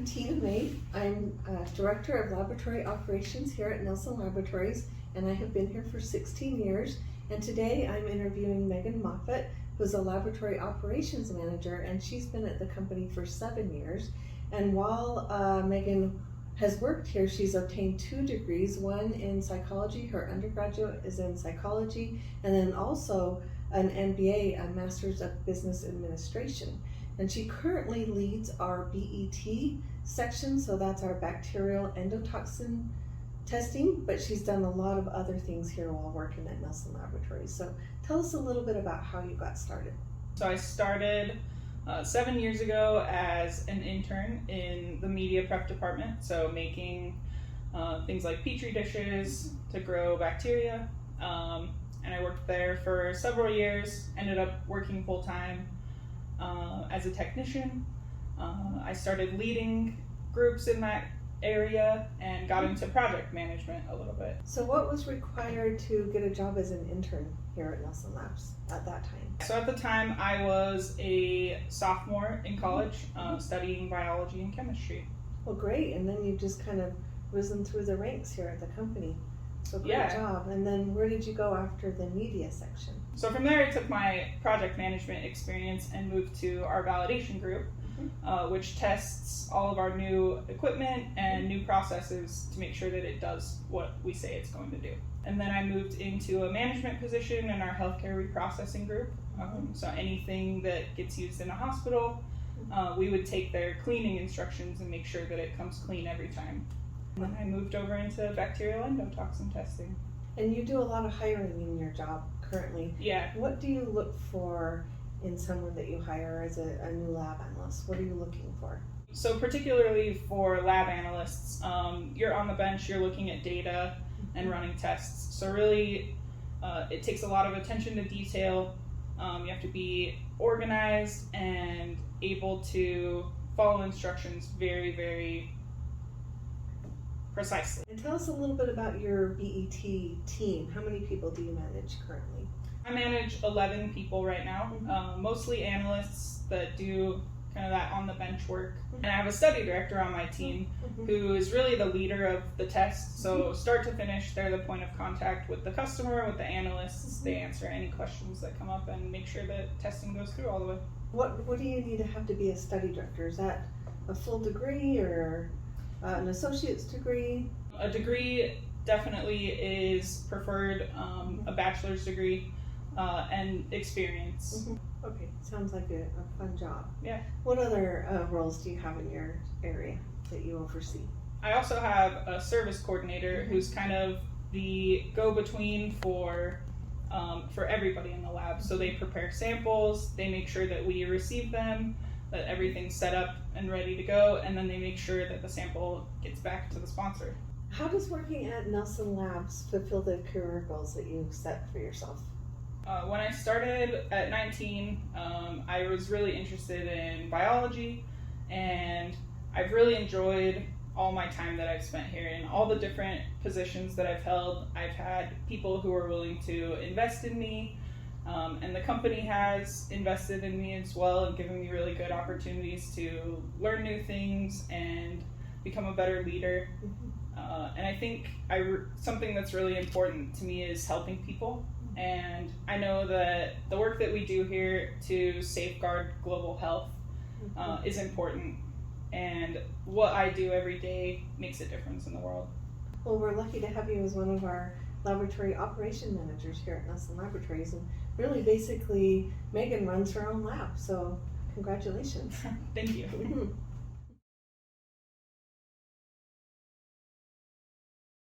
Tina May. I'm Director of Laboratory Operations here at Nelson Laboratories, and I have been here for 16 years. And today I'm interviewing Megan Moffat, who's a Laboratory Operations Manager, and she's been at the company for 7 years. And while Megan has worked here, she's obtained 2 degrees, one in psychology, her undergraduate is in psychology, and then also an MBA, a Master's of Business Administration. And she currently leads our BET section, so that's our bacterial endotoxin testing, but she's done a lot of other things here while working at Nelson Laboratories. So tell us a little bit about how you got started. So I started 7 years ago as an intern in the media prep department, so making things like petri dishes to grow bacteria. And I worked there for several years, ended up working full-time as a technician. I started leading groups in that area and got into project management a little bit. So what was required to get a job as an intern here at Nelson Labs at that time? So at the time I was a sophomore in college studying biology and chemistry. Well, great, and then you just kind of risen through the ranks here at the company. So great job. And then where did you go after the media section? So from there I took my project management experience and moved to our validation group, which tests all of our new equipment and new processes to make sure that it does what we say it's going to do. And then I moved into a management position in our healthcare reprocessing group. So anything that gets used in a hospital, we would take their cleaning instructions and make sure that it comes clean every time. And then I moved over into bacterial endotoxin testing. And you do a lot of hiring in your job currently. Yeah. What do you look for in someone that you hire as a new lab analyst? What are you looking for? So particularly for lab analysts, you're on the bench, you're looking at data and running tests. So really, it takes a lot of attention to detail. You have to be organized and able to follow instructions very, very precisely. And tell us a little bit about your BET team. How many people do you manage currently? I manage 11 people right now, mostly analysts that do kind of that on the bench work. And I have a study director on my team who is really the leader of the test. So start to finish, they're the point of contact with the customer, with the analysts. They answer any questions that come up and make sure that testing goes through all the way. What do you need to have to be a study director? Is that a full degree or an associate's degree? A degree definitely is preferred, a bachelor's degree and experience. Okay, sounds like a fun job. Yeah. What other roles do you have in your area that you oversee? I also have a service coordinator who's kind of the go-between for everybody in the lab. So they prepare samples, they make sure that we receive them, that everything's set up and ready to go, and then they make sure that the sample gets back to the sponsor. How does working at Nelson Labs fulfill the career goals that you set for yourself? When I started at 19, I was really interested in biology, and I've really enjoyed all my time that I've spent here in all the different positions that I've held. I've had people who are willing to invest in me, and the company has invested in me as well and given me really good opportunities to learn new things and become a better leader. And I think something that's really important to me is helping people. And I know that the work that we do here to safeguard global health is important. And what I do every day makes a difference in the world. Well, we're lucky to have you as one of our laboratory operation managers here at Nelson Laboratories. And really, basically, Megan runs her own lab. So congratulations. Thank you.